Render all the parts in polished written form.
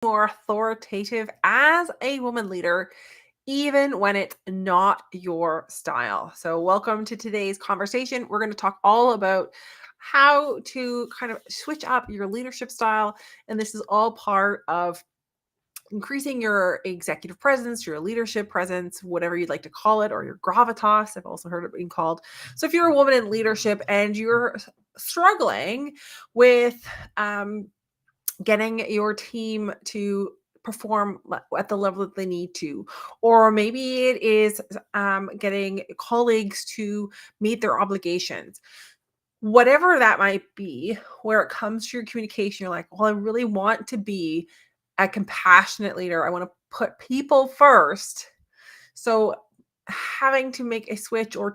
more authoritative as a woman leader, even when it's not your style. So, welcome to today's conversation. We're going to talk all about how to kind of switch up your leadership style. And this is all part of increasing your executive presence, your leadership presence, whatever you'd like to call it, or your gravitas. I've also heard it being called. So, if you're a woman in leadership and you're struggling with, getting your team to perform at the level that they need to, or maybe it is getting colleagues to meet their obligations, whatever that might be, where it comes to your communication, you're like, well, I really want to be a compassionate leader. I want to put people first. So having to make a switch or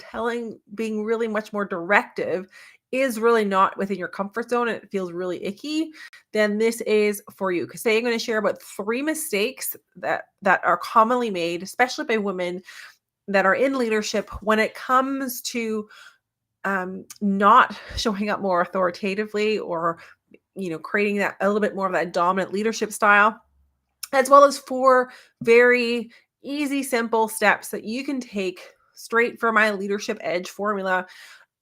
being really much more directive is really not within your comfort zone and it feels really icky, then this is for you. Because today I'm going to share about 3 mistakes that are commonly made, especially by women that are in leadership when it comes to not showing up more authoritatively, or creating that a little bit more of that dominant leadership style, as well as 4 very easy, simple steps that you can take straight from my LeadHERship Edge formula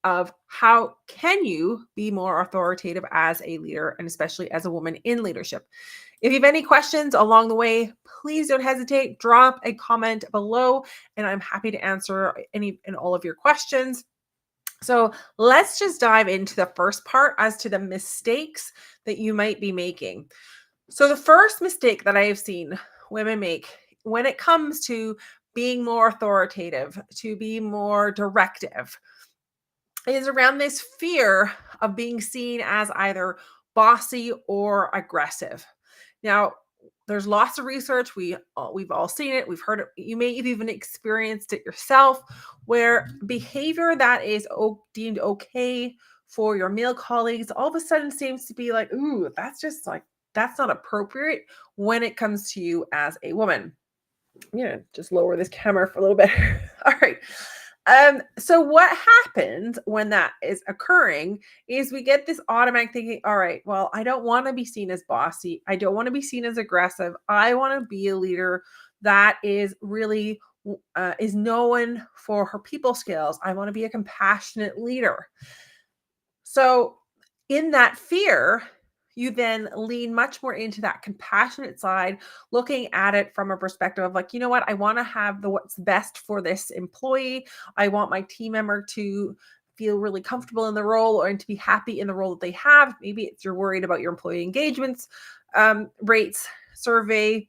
of how can you be more authoritative as a leader, and especially as a woman in leadership. If you have any questions along the way, please don't hesitate. Drop a comment below, and I'm happy to answer any and all of your questions. So let's just dive into the first part as to the mistakes that you might be making. So the first mistake that I have seen women make when it comes to being more authoritative, to be more directive, is around this fear of being seen as either bossy or aggressive. Now, there's lots of research. We've all seen it. We've heard it. You may have even experienced it yourself, where behavior that is deemed okay for your male colleagues all of a sudden seems to be like, ooh, that's not appropriate when it comes to you as a woman. I'm gonna just lower this camera for a little bit. All right. So what happens when that is occurring is we get this automatic thinking, all right, well, I don't want to be seen as bossy. I don't want to be seen as aggressive. I want to be a leader that is really is known for her people skills. I want to be a compassionate leader. So in that fear, you then lean much more into that compassionate side, looking at it from a perspective of like, you know what, I want to have what's best for this employee. I want my team member to feel really comfortable in the role and to be happy in the role that they have. Maybe it's you're worried about your employee engagements rates survey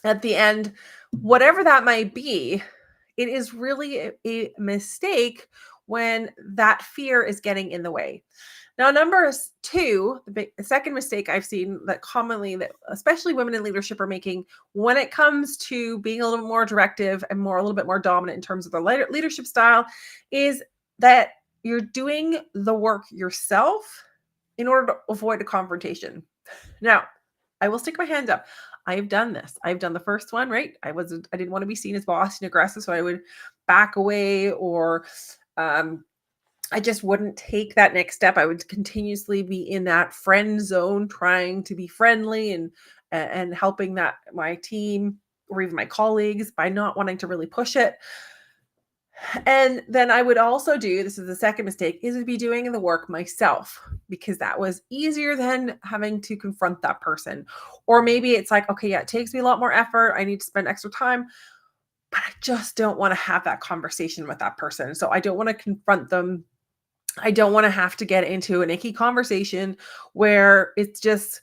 at the end, whatever that might be. It is really a mistake when that fear is getting in the way. Now, number 2, the second mistake I've seen that commonly, that especially women in leadership are making when it comes to being a little more directive and a little bit more dominant in terms of their leadership style, is that you're doing the work yourself in order to avoid a confrontation. Now, I will stick my hand up. I've done this. I've done the first one, right? I didn't want to be seen as bossy and aggressive, so I would back away, or I just wouldn't take that next step. I would continuously be in that friend zone, trying to be friendly and helping my team or even my colleagues by not wanting to really push it. And then I would also this is the second mistake, is to be doing the work myself, because that was easier than having to confront that person. Or maybe it's like, okay, yeah, it takes me a lot more effort. I need to spend extra time, but I just don't want to have that conversation with that person. So I don't want to confront them. I don't want to have to get into an icky conversation where it's just,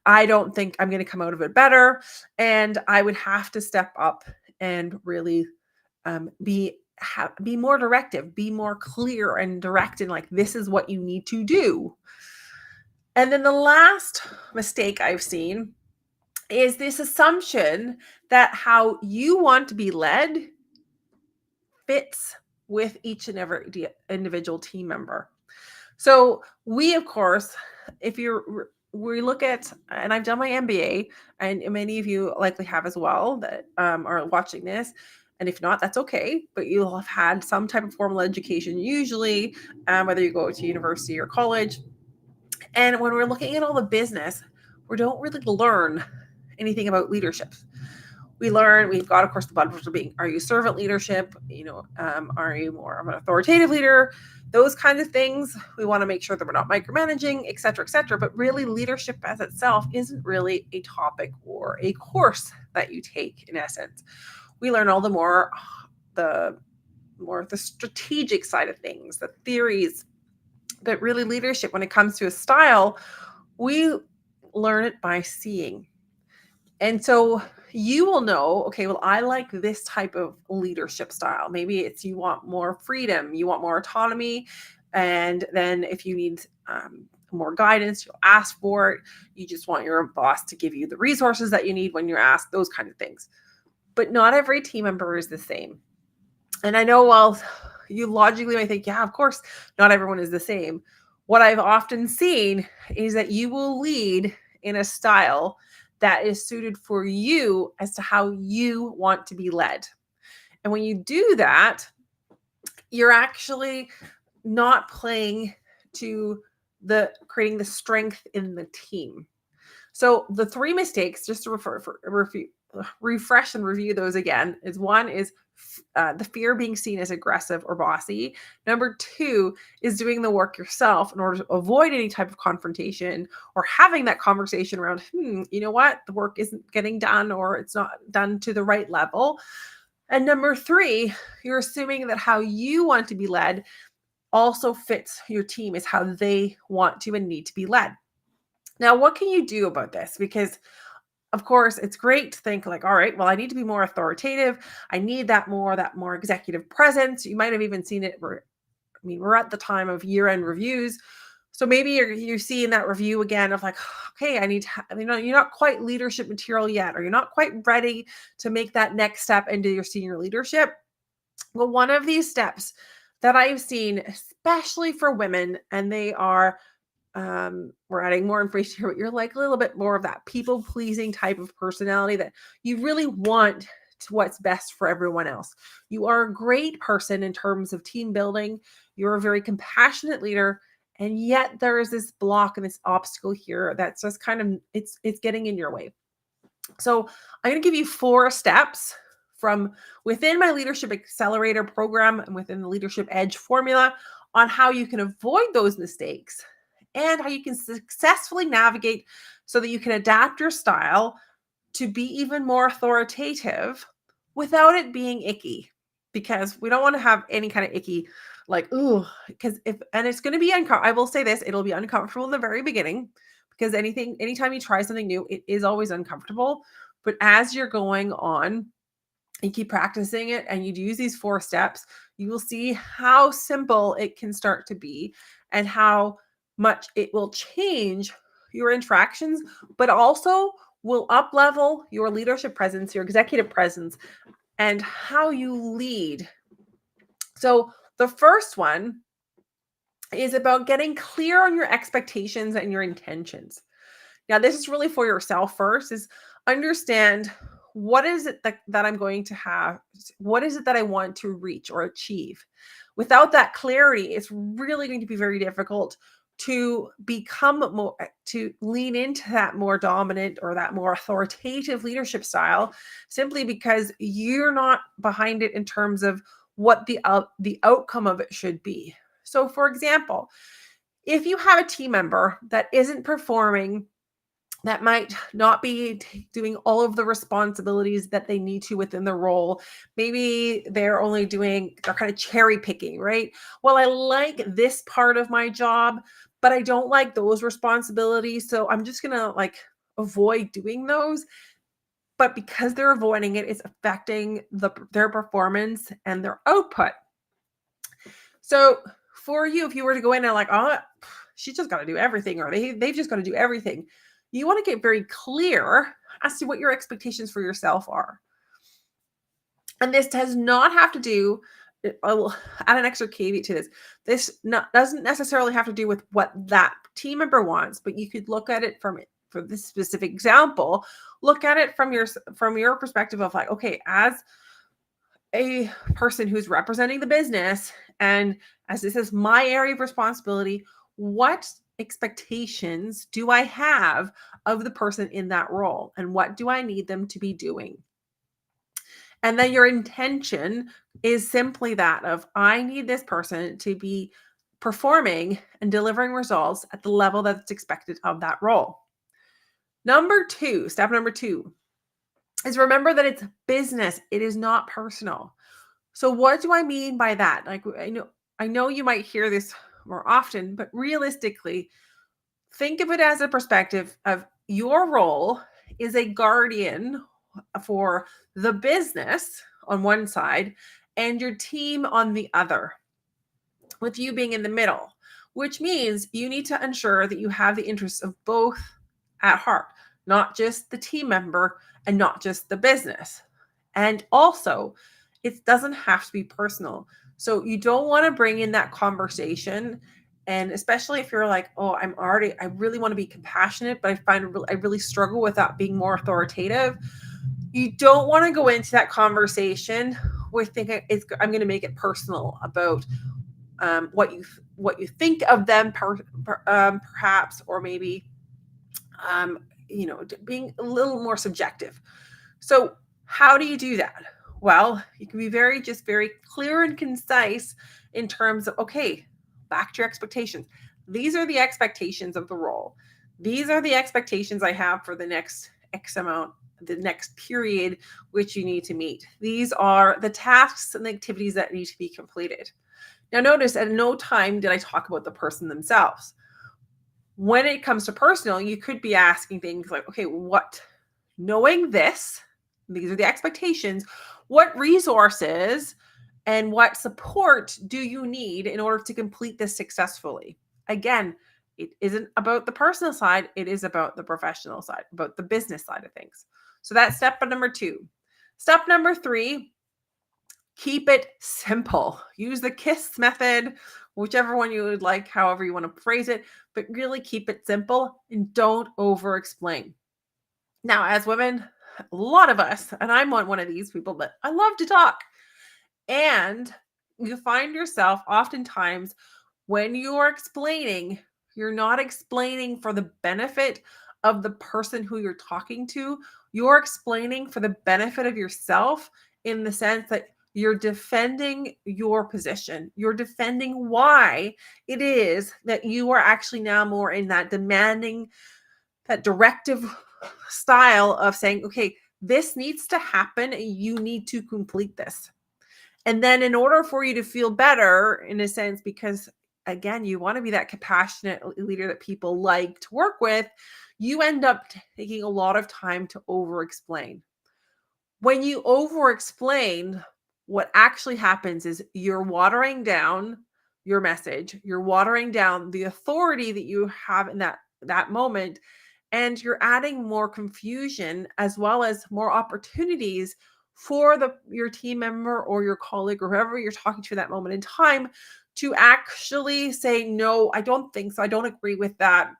I don't think I'm going to come out of it better. And I would have to step up and really be more directive, be more clear and direct, and like, this is what you need to do. And then the last mistake I've seen is this assumption that how you want to be led fits with each and every individual team member. So we, of course, we look at, and I've done my MBA, and many of you likely have as well that are watching this. And if not, that's okay. But you'll have had some type of formal education, usually, whether you go to university or college. And when we're looking at all the business, we don't really learn anything about leadership. We've got, of course, the buzzwords of being, are you servant leadership? Are you more of an authoritative leader? Those kinds of things. We want to make sure that we're not micromanaging, et cetera, et cetera. But really, leadership as itself isn't really a topic or a course that you take, in essence. We learn all the strategic side of things, the theories. But really, leadership, when it comes to a style, we learn it by seeing. And so you will know, okay, well, I like this type of leadership style. Maybe it's you want more freedom, you want more autonomy. And then if you need more guidance, you'll ask for it. You just want your boss to give you the resources that you need when you're asked, those kind of things. But not every team member is the same. And I know, well, you logically might think, yeah, of course, not everyone is the same. What I've often seen is that you will lead in a style that is suited for you as to how you want to be led. And when you do that, you're actually not playing to creating the strength in the team. So the 3 mistakes, just to refresh and review those again, is one is the fear of being seen as aggressive or bossy. Number 2 is doing the work yourself in order to avoid any type of confrontation or having that conversation around, you know what, the work isn't getting done or it's not done to the right level. And number 3, you're assuming that how you want to be led also fits your team, is how they want to and need to be led. Now, what can you do about this? Because of course, it's great to think like, all right, well, I need to be more authoritative. I need that more executive presence. You might have even seen it. We're at the time of year-end reviews. So maybe you're seeing that review again of like, okay, you're not quite leadership material yet, or you're not quite ready to make that next step into your senior leadership. Well, one of these steps that I've seen, especially for women, and they are we're adding more information here, but you're like a little bit more of that people pleasing type of personality that you really want to what's best for everyone else. You are a great person in terms of team building. You're a very compassionate leader. And yet there is this block and this obstacle here that's just kind of, it's getting in your way. So I'm going to give you 4 steps from within my Leadership Accelerator program and within the Leadership Edge formula on how you can avoid those mistakes and how you can successfully navigate so that you can adapt your style to be even more authoritative without it being icky. Because we don't want to have any kind of icky, like, ooh, because it's going to be uncomfortable. I will say this, it'll be uncomfortable in the very beginning, because anytime you try something new, it is always uncomfortable. But as you're going on, you keep practicing it and you use these 4 steps, you will see how simple it can start to be and how much it will change your interactions, but also will up-level your leadership presence, your executive presence, and how you lead. So the first one is about getting clear on your expectations and your intentions. Now, this is really for yourself first, is understand what is it that I'm going to have? What is it that I want to reach or achieve? Without that clarity, it's really going to be very difficult to lean into that more dominant or that more authoritative leadership style, simply because you're not behind it in terms of what the outcome of it should be. So, for example, if you have a team member that isn't performing, that might not be doing all of the responsibilities that they need to within the role. Maybe they're kind of cherry picking, right? Well, I like this part of my job, but I don't like those responsibilities. So I'm just going to avoid doing those. But because they're avoiding it, it's affecting their performance and their output. So for you, if you were to go in and oh, she's just got to do everything, or they've just got to do everything, you want to get very clear as to what your expectations for yourself are. And this does not have to do, I will add an extra caveat to this. This doesn't necessarily have to do with what that team member wants, but you could look at it for this specific example, look at it from your perspective of okay, as a person who's representing the business, and as this is my area of responsibility, what expectations do I have of the person in that role? And what do I need them to be doing? And then your intention is simply that of, I need this person to be performing and delivering results at the level that's expected of that role. Step number two is remember that it's business. It is not personal. So what do I mean by that? Like, I know you might hear this more often, but realistically, think of it as a perspective of your role is a guardian for the business on one side and your team on the other, with you being in the middle, which means you need to ensure that you have the interests of both at heart, not just the team member and not just the business. And also, it doesn't have to be personal. So you don't want to bring in that conversation. And especially if you're like, oh, I really want to be compassionate, but I really struggle with that being more authoritative. You don't want to go into that conversation with thinking I'm going to make it personal about what you think of them, perhaps, or maybe being a little more subjective. So how do you do that? Well, you can be very clear and concise in terms of, okay, back to your expectations. These are the expectations of the role. These are the expectations I have for the next X amount, the next period, which you need to meet. These are the tasks and the activities that need to be completed. Now, notice at no time did I talk about the person themselves. When it comes to personal, you could be asking things like, okay, knowing this, these are the expectations, what resources and what support do you need in order to complete this successfully? Again, it isn't about the personal side, it is about the professional side, about the business side of things. So that's step number 2. Step number 3, keep it simple. Use the KISS method, whichever one you would like, however you want to phrase it, but really keep it simple and don't over explain. Now, as women, a lot of us, and I'm one of these people that I love to talk. And you find yourself oftentimes when you're explaining, you're not explaining for the benefit of the person who you're talking to. You're explaining for the benefit of yourself in the sense that you're defending your position. You're defending why it is that you are actually now more in that demanding, that directive style of saying, okay, this needs to happen. You need to complete this. And then in order for you to feel better, in a sense, because again, you want to be that compassionate leader that people like to work with, you end up taking a lot of time to over explain. When you over explain, what actually happens is you're watering down your message, you're watering down the authority that you have in that moment, and you're adding more confusion as well as more opportunities for your team member or your colleague or whoever you're talking to at that moment in time to actually say, no, I don't think so, I don't agree with that,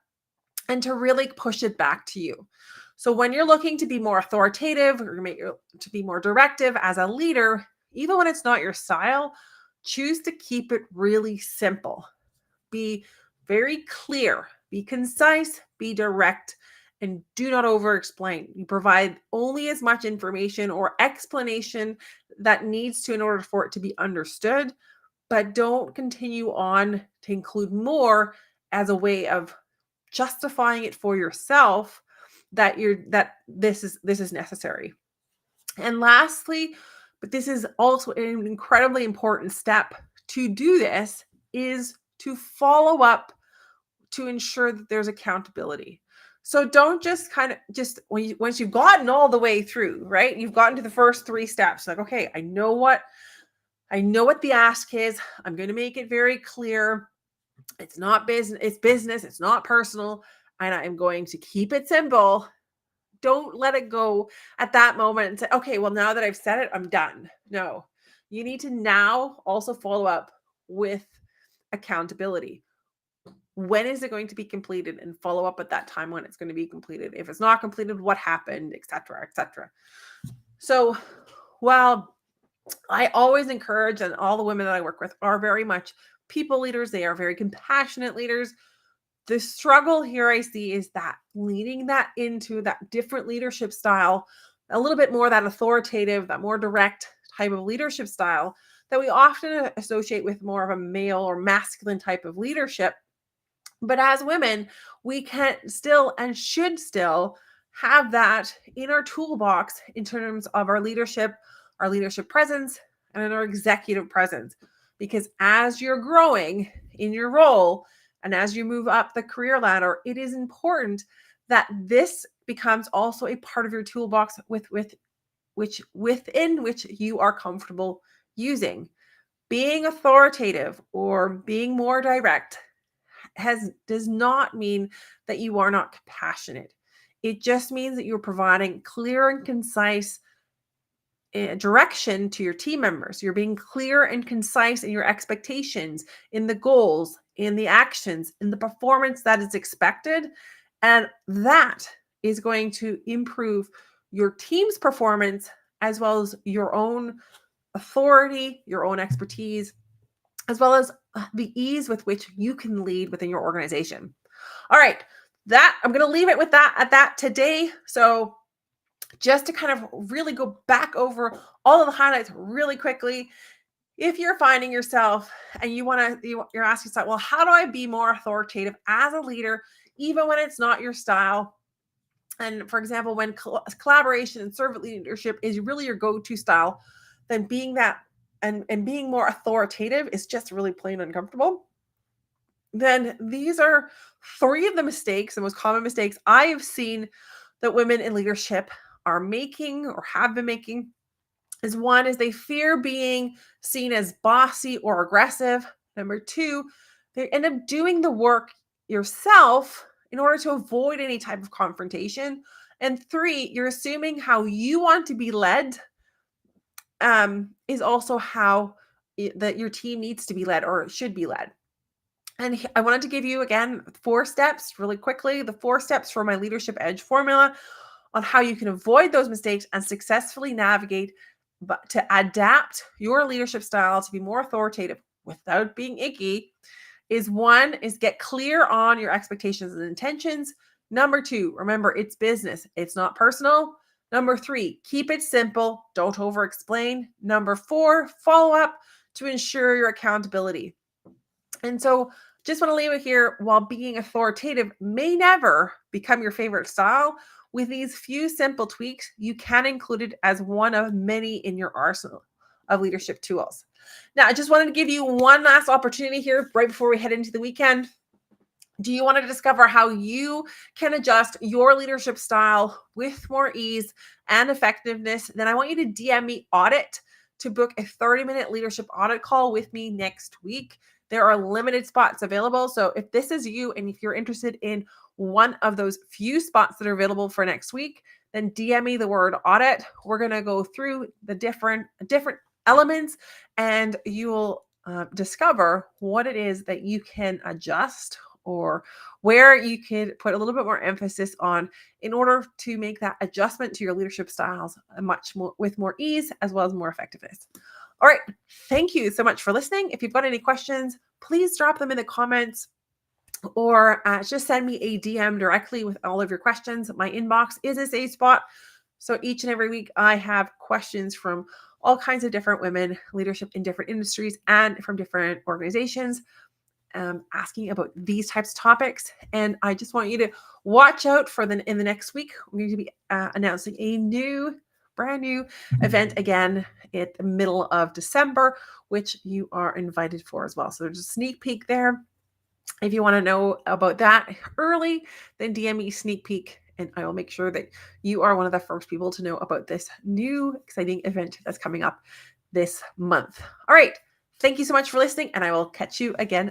and to really push it back to you. So when you're looking to be more authoritative or to be more directive as a leader, even when it's not your style, choose to keep it really simple. Be very clear, be concise, be direct, and do not over explain. You provide only as much information or explanation that needs to in order for it to be understood, but don't continue on to include more as a way of justifying it for yourself that this is necessary. And lastly, but this is also an incredibly important step to do this, is to follow up to ensure that there's accountability. So don't just once you've gotten all the way through, right? You've gotten to the first 3 steps. Like, okay, I know what the ask is. I'm going to make it very clear. It's not business, it's business, it's not personal, and I'm going to keep it simple. Don't let it go at that moment and say, okay, well, now that I've said it, I'm done. No, you need to now also follow up with accountability. When is it going to be completed, and follow up at that time when it's going to be completed. If it's not completed, what happened, etc., etc. So while I always encourage, and all the women that I work with are very much people leaders, they are very compassionate leaders, The struggle here I see is that leaning that into that different leadership style, a little bit more that authoritative, that more direct type of leadership style that we often associate with more of a male or masculine type of leadership. But as women, we can still and should still have that in our toolbox in terms of our leadership presence, and our executive presence. Because as you're growing in your role and as you move up the career ladder, it is important that this becomes also a part of your toolbox within which you are comfortable using. Being authoritative or being more direct does not mean that you are not compassionate. It just means that you're providing clear and concise direction to your team members. You're being clear and concise in your expectations, in the goals, in the actions, in the performance that is expected. And that is going to improve your team's performance as well as your own authority, your own expertise, as well as the ease with which you can lead within your organization. All right, that I'm going to leave it with that at that today. So just to kind of really go back over all of the highlights really quickly, if you're finding yourself and you're asking yourself, well, how do I be more authoritative as a leader, even when it's not your style? And for example, when collaboration and servant leadership is really your go-to style, then being that and being more authoritative is just really plain uncomfortable. Then these are three of the mistakes, the most common mistakes I have seen that women in leadership are making or have been making. Is one is they fear being seen as bossy or aggressive. Number two, they end up doing the work yourself in order to avoid any type of confrontation. And three, you're assuming how you want to be led is also how that your team needs to be led or should be led. And I wanted to give you, again, 4 steps really quickly, the 4 steps for my LeadHERship Edge formula on how you can avoid those mistakes and successfully navigate, but to adapt your leadership style to be more authoritative without being icky. Is one is get clear on your expectations and intentions. Number 2, remember it's business, it's not personal. Number 3, keep it simple, don't over explain. Number 4, follow up to ensure your accountability. And so just want to leave it here, while being authoritative may never become your favorite style, with these few simple tweaks, you can include it as one of many in your arsenal of leadership tools. Now, I just wanted to give you one last opportunity here right before we head into the weekend. Do you want to discover how you can adjust your leadership style with more ease and effectiveness? Then I want you to DM me Audit to book a 30-minute leadership audit call with me next week. There are limited spots available. So if this is you and if you're interested in one of those few spots that are available for next week, then DM me the word audit. We're going to go through the different elements, and you will discover what it is that you can adjust or where you could put a little bit more emphasis on in order to make that adjustment to your leadership styles much more with more ease as well as more effectiveness. All right. Thank you so much for listening. If you've got any questions, please drop them in the comments or just send me a DM directly with all of your questions. My inbox is a safe spot. So each and every week I have questions from all kinds of different women, leadership in different industries and from different organizations, asking about these types of topics. And I just want you to watch out for in the next week. We're going to be announcing a brand new event again at the middle of December, which you are invited for as well. So there's a sneak peek there. If you want to know about that early, then DM me sneak peek, and I will make sure that you are one of the first people to know about this new exciting event that's coming up this month. All right. Thank you so much for listening, and I will catch you again